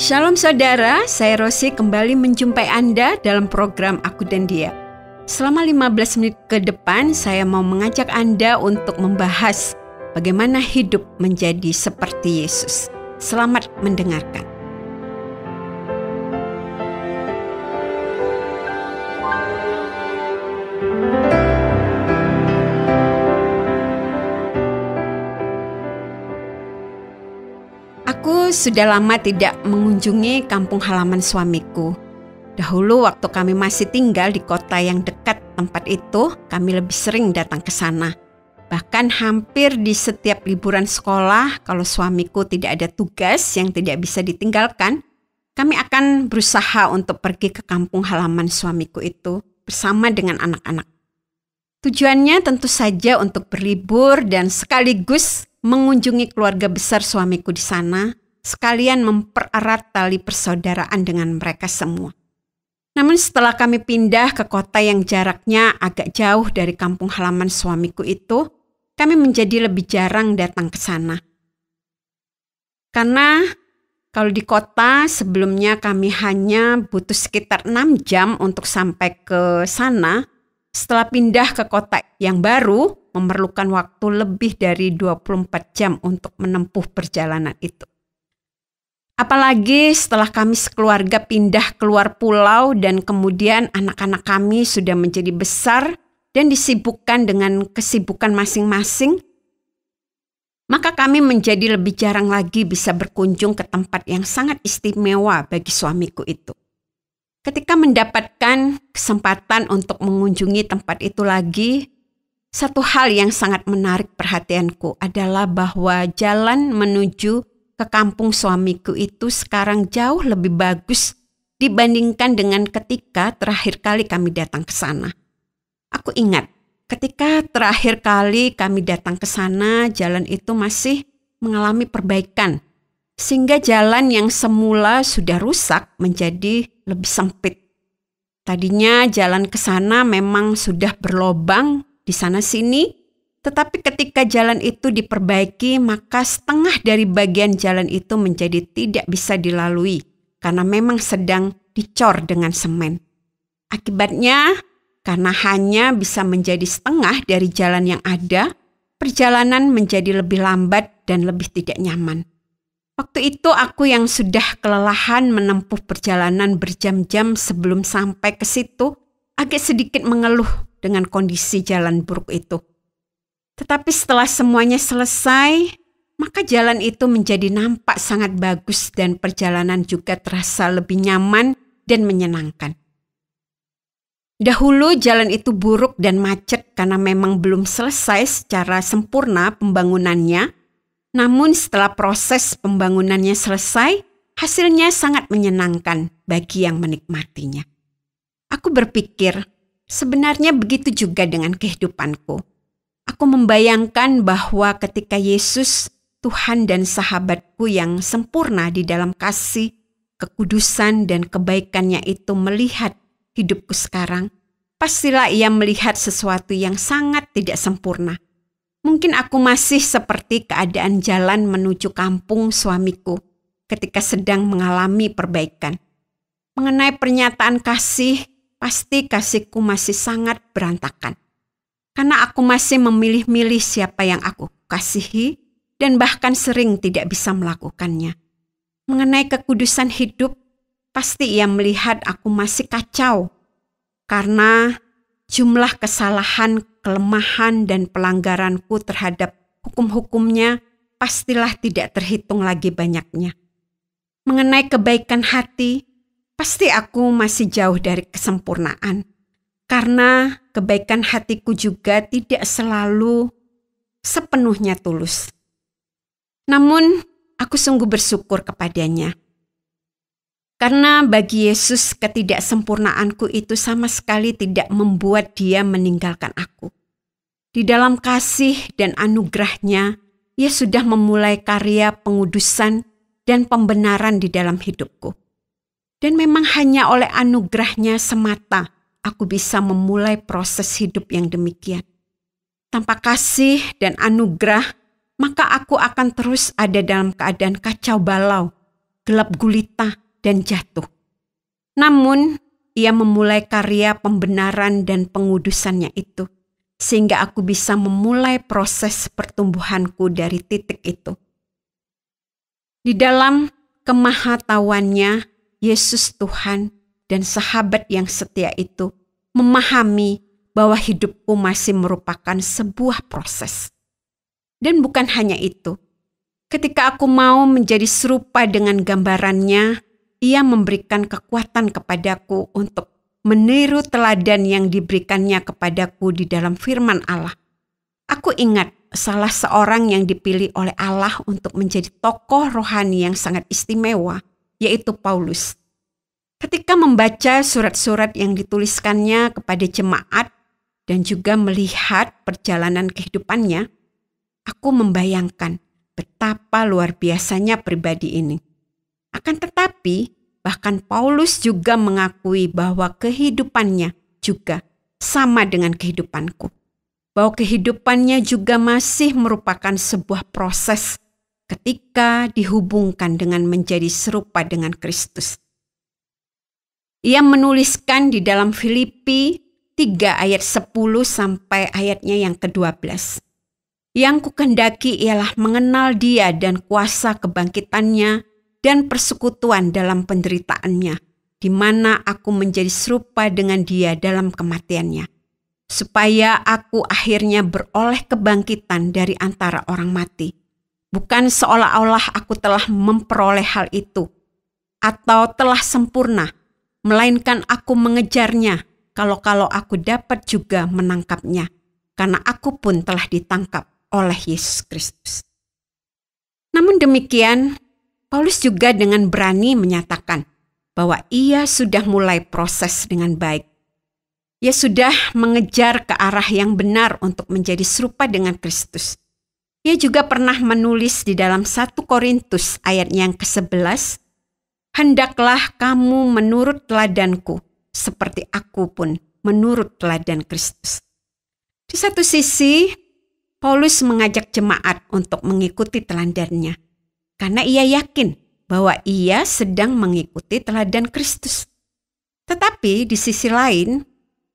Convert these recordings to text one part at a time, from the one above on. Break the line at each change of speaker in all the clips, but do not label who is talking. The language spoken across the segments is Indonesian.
Shalom saudara, saya Rosi kembali menjumpai Anda dalam program Aku dan Dia. Selama 15 menit ke depan, saya mau mengajak Anda untuk membahas bagaimana hidup menjadi seperti Yesus. Selamat mendengarkan. Aku sudah lama tidak mengunjungi kampung halaman suamiku. Dahulu waktu kami masih tinggal di kota yang dekat tempat itu, kami lebih sering datang ke sana. Bahkan hampir di setiap liburan sekolah, kalau suamiku tidak ada tugas yang tidak bisa ditinggalkan, kami akan berusaha untuk pergi ke kampung halaman suamiku itu bersama dengan anak-anak. Tujuannya tentu saja untuk berlibur dan sekaligus mengunjungi keluarga besar suamiku di sana, sekalian mempererat tali persaudaraan dengan mereka semua. Namun setelah kami pindah ke kota yang jaraknya agak jauh dari kampung halaman suamiku itu, kami menjadi lebih jarang datang ke sana. Karena kalau di kota sebelumnya kami hanya butuh sekitar 6 jam untuk sampai ke sana, setelah pindah ke kota yang baru, memerlukan waktu lebih dari 24 jam untuk menempuh perjalanan itu. Apalagi setelah kami sekeluarga pindah keluar pulau dan kemudian anak-anak kami sudah menjadi besar dan disibukkan dengan kesibukan masing-masing, maka kami menjadi lebih jarang lagi bisa berkunjung ke tempat yang sangat istimewa bagi suamiku itu. Ketika mendapatkan kesempatan untuk mengunjungi tempat itu lagi, satu hal yang sangat menarik perhatianku adalah bahwa jalan menuju ke kampung suamiku itu sekarang jauh lebih bagus dibandingkan dengan ketika terakhir kali kami datang ke sana. Aku ingat, ketika terakhir kali kami datang ke sana, jalan itu masih mengalami perbaikan, sehingga jalan yang semula sudah rusak menjadi lebih sempit. Tadinya jalan ke sana memang sudah berlobang di sana-sini, tetapi ketika jalan itu diperbaiki, maka setengah dari bagian jalan itu menjadi tidak bisa dilalui karena memang sedang dicor dengan semen. Akibatnya, karena hanya bisa menjadi setengah dari jalan yang ada, perjalanan menjadi lebih lambat dan lebih tidak nyaman. Waktu itu aku yang sudah kelelahan menempuh perjalanan berjam-jam sebelum sampai ke situ, agak sedikit mengeluh dengan kondisi jalan buruk itu. Tetapi setelah semuanya selesai, maka jalan itu menjadi nampak sangat bagus dan perjalanan juga terasa lebih nyaman dan menyenangkan. Dahulu jalan itu buruk dan macet karena memang belum selesai secara sempurna pembangunannya. Namun setelah proses pembangunannya selesai, hasilnya sangat menyenangkan bagi yang menikmatinya. Aku berpikir, sebenarnya begitu juga dengan kehidupanku. Aku membayangkan bahwa ketika Yesus, Tuhan dan sahabatku yang sempurna di dalam kasih, kekudusan dan kebaikannya itu melihat hidupku sekarang, pastilah ia melihat sesuatu yang sangat tidak sempurna. Mungkin aku masih seperti keadaan jalan menuju kampung suamiku ketika sedang mengalami perbaikan. Mengenai pernyataan kasih, pasti kasihku masih sangat berantakan. Karena aku masih memilih-milih siapa yang aku kasihi dan bahkan sering tidak bisa melakukannya. Mengenai kekudusan hidup, pasti ia melihat aku masih kacau. Karena jumlah kesalahan, kelemahan, dan pelanggaranku terhadap hukum-hukumnya pastilah tidak terhitung lagi banyaknya. Mengenai kebaikan hati, pasti aku masih jauh dari kesempurnaan. Karena kebaikan hatiku juga tidak selalu sepenuhnya tulus. Namun, aku sungguh bersyukur kepadanya. Karena bagi Yesus ketidaksempurnaanku itu sama sekali tidak membuat dia meninggalkan aku. Di dalam kasih dan anugerahnya, ia sudah memulai karya pengudusan dan pembenaran di dalam hidupku. Dan memang hanya oleh anugerahnya semata aku bisa memulai proses hidup yang demikian. Tanpa kasih dan anugerah, maka aku akan terus ada dalam keadaan kacau balau gelap gulita, dan jatuh. Namun, ia memulai karya pembenaran dan pengudusannya itu, sehingga aku bisa memulai proses pertumbuhanku dari titik itu. Di dalam kemahatauannya, Yesus Tuhan dan sahabat yang setia itu memahami bahwa hidupku masih merupakan sebuah proses. Dan bukan hanya itu, ketika aku mau menjadi serupa dengan gambarannya, ia memberikan kekuatan kepadaku untuk meniru teladan yang diberikannya kepadaku di dalam firman Allah. Aku ingat salah seorang yang dipilih oleh Allah untuk menjadi tokoh rohani yang sangat istimewa, yaitu Paulus. Ketika membaca surat-surat yang dituliskannya kepada jemaat dan juga melihat perjalanan kehidupannya, aku membayangkan betapa luar biasanya pribadi ini. Akan tetapi, bahkan Paulus juga mengakui bahwa kehidupannya juga sama dengan kehidupanku. Bahwa kehidupannya juga masih merupakan sebuah proses ketika dihubungkan dengan menjadi serupa dengan Kristus. Ia menuliskan di dalam Filipi 3 ayat 10 sampai ayatnya yang ke-12. Yang kukendaki ialah mengenal Dia dan kuasa kebangkitannya dan persekutuan dalam penderitaannya, di mana aku menjadi serupa dengan Dia dalam kematiannya, supaya aku akhirnya beroleh kebangkitan dari antara orang mati. Bukan seolah-olah aku telah memperoleh hal itu atau telah sempurna, melainkan aku mengejarnya kalau aku dapat juga menangkapnya, karena aku pun telah ditangkap oleh Yesus Kristus. Namun demikian, Paulus juga dengan berani menyatakan bahwa ia sudah mulai proses dengan baik. Ia sudah mengejar ke arah yang benar untuk menjadi serupa dengan Kristus. Ia juga pernah menulis di dalam 1 Korintus ayatnya yang ke-11, "Hendaklah kamu menurut teladanku, seperti aku pun menurut teladan Kristus." Di satu sisi, Paulus mengajak jemaat untuk mengikuti teladannya, karena ia yakin bahwa ia sedang mengikuti teladan Kristus. Tetapi di sisi lain,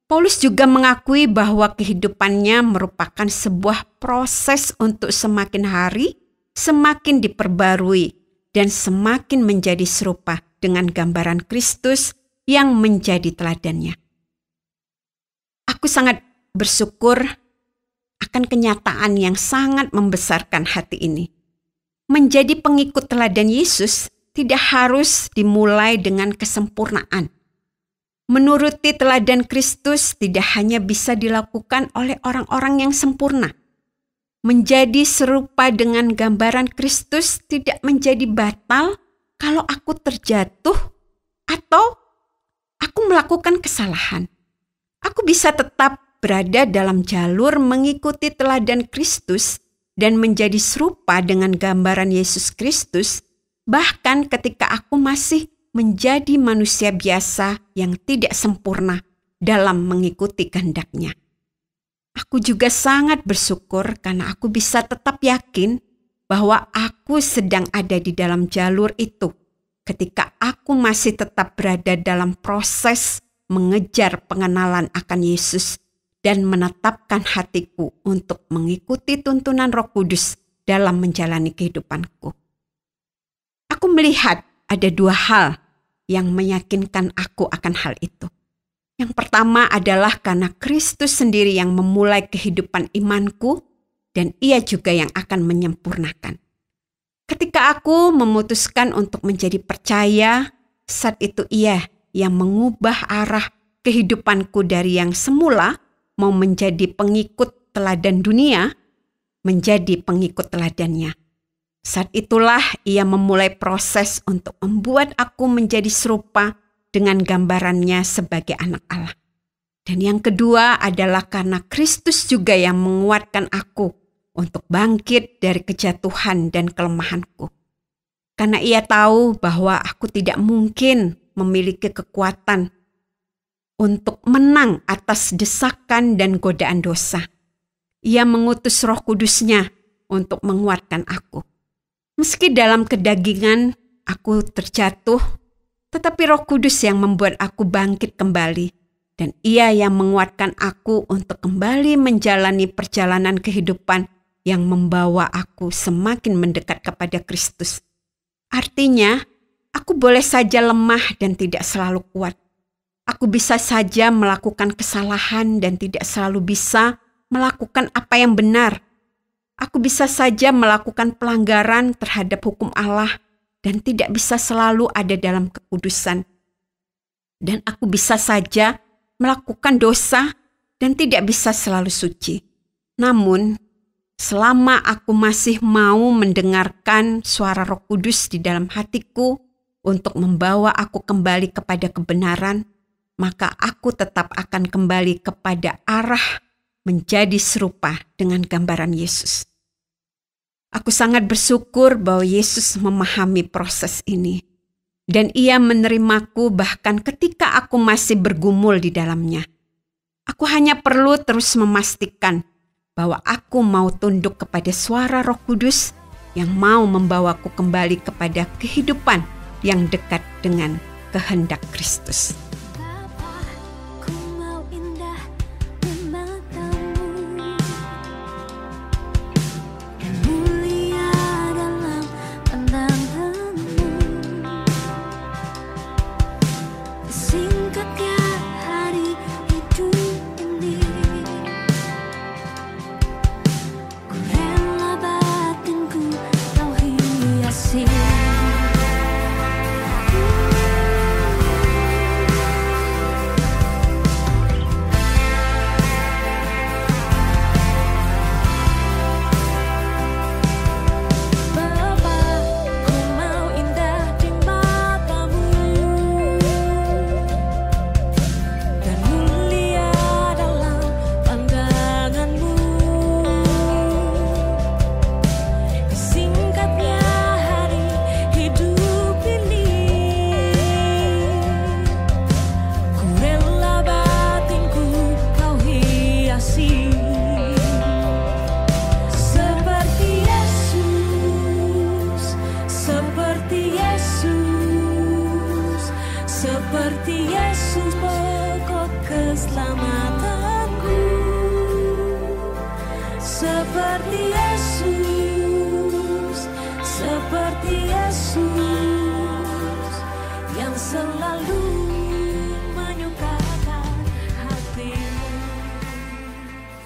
Paulus juga mengakui bahwa kehidupannya merupakan sebuah proses untuk semakin hari semakin diperbarui dan semakin menjadi serupa dengan gambaran Kristus yang menjadi teladannya. Aku sangat bersyukur akan kenyataan yang sangat membesarkan hati ini. Menjadi pengikut teladan Yesus tidak harus dimulai dengan kesempurnaan. Menuruti teladan Kristus tidak hanya bisa dilakukan oleh orang-orang yang sempurna. Menjadi serupa dengan gambaran Kristus tidak menjadi batal kalau aku terjatuh atau aku melakukan kesalahan. Aku bisa tetap berada dalam jalur mengikuti teladan Kristus dan menjadi serupa dengan gambaran Yesus Kristus, bahkan ketika aku masih menjadi manusia biasa yang tidak sempurna dalam mengikuti kehendak-Nya. Aku juga sangat bersyukur karena aku bisa tetap yakin bahwa aku sedang ada di dalam jalur itu ketika aku masih tetap berada dalam proses mengejar pengenalan akan Yesus dan menetapkan hatiku untuk mengikuti tuntunan Roh Kudus dalam menjalani kehidupanku. Aku melihat ada 2 hal yang meyakinkan aku akan hal itu. Yang pertama adalah karena Kristus sendiri yang memulai kehidupan imanku dan Ia juga yang akan menyempurnakan. Ketika aku memutuskan untuk menjadi percaya, saat itu Ia yang mengubah arah kehidupanku dari yang semula mau menjadi pengikut teladan dunia, menjadi pengikut teladannya. Saat itulah ia memulai proses untuk membuat aku menjadi serupa dengan gambarannya sebagai anak Allah. Dan yang kedua adalah karena Kristus juga yang menguatkan aku untuk bangkit dari kejatuhan dan kelemahanku. Karena ia tahu bahwa aku tidak mungkin memiliki kekuatan untuk menang atas desakan dan godaan dosa. Ia mengutus Roh Kudus-Nya untuk menguatkan aku. Meski dalam kedagingan aku terjatuh, tetapi Roh Kudus yang membuat aku bangkit kembali. Dan Ia yang menguatkan aku untuk kembali menjalani perjalanan kehidupan yang membawa aku semakin mendekat kepada Kristus. Artinya, aku boleh saja lemah dan tidak selalu kuat. Aku bisa saja melakukan kesalahan dan tidak selalu bisa melakukan apa yang benar. Aku bisa saja melakukan pelanggaran terhadap hukum Allah dan tidak bisa selalu ada dalam kekudusan. Dan aku bisa saja melakukan dosa dan tidak bisa selalu suci. Namun, selama aku masih mau mendengarkan suara Roh Kudus di dalam hatiku untuk membawa aku kembali kepada kebenaran, maka aku tetap akan kembali kepada arah menjadi serupa dengan gambaran Yesus. Aku sangat bersyukur bahwa Yesus memahami proses ini. Dan Ia menerimaku bahkan ketika aku masih bergumul di dalamnya. Aku hanya perlu terus memastikan bahwa aku mau tunduk kepada suara Roh Kudus yang mau membawaku kembali kepada kehidupan yang dekat dengan kehendak Kristus.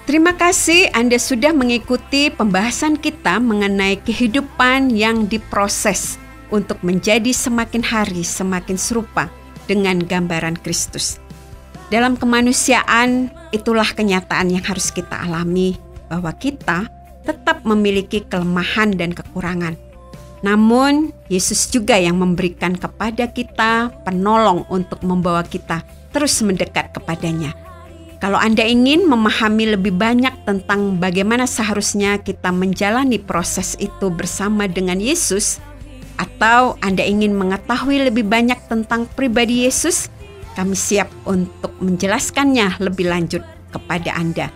Terima kasih Anda sudah mengikuti pembahasan kita mengenai kehidupan yang diproses untuk menjadi semakin hari semakin serupa dengan gambaran Kristus. Dalam kemanusiaan, itulah kenyataan yang harus kita alami, bahwa kita tetap memiliki kelemahan dan kekurangan. Namun, Yesus juga yang memberikan kepada kita penolong untuk membawa kita terus mendekat kepadanya. Kalau Anda ingin memahami lebih banyak tentang bagaimana seharusnya kita menjalani proses itu bersama dengan Yesus, atau Anda ingin mengetahui lebih banyak tentang pribadi Yesus, kami siap untuk menjelaskannya lebih lanjut kepada Anda.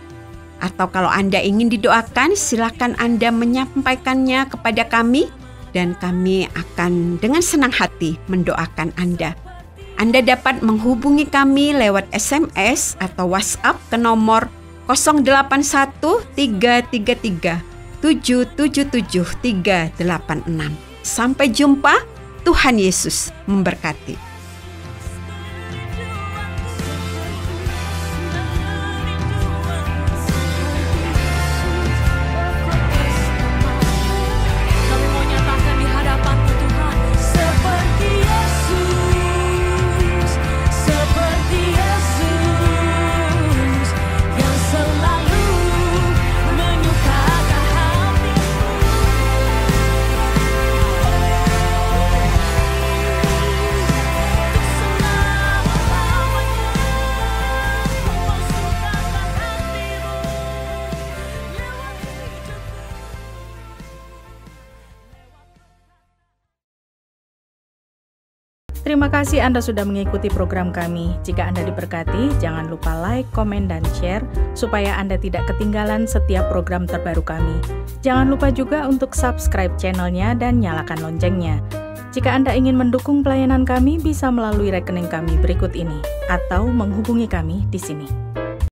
Atau kalau Anda ingin didoakan, silakan Anda menyampaikannya kepada kami dan kami akan dengan senang hati mendoakan Anda. Anda dapat menghubungi kami lewat SMS atau WhatsApp ke nomor 081333777386. Sampai jumpa, Tuhan Yesus memberkati.
Terima kasih Anda sudah mengikuti program kami. Jika Anda diberkati, jangan lupa like, komen, dan share supaya Anda tidak ketinggalan setiap program terbaru kami. Jangan lupa juga untuk subscribe channelnya dan nyalakan loncengnya. Jika Anda ingin mendukung pelayanan kami, bisa melalui rekening kami berikut ini atau menghubungi kami di sini.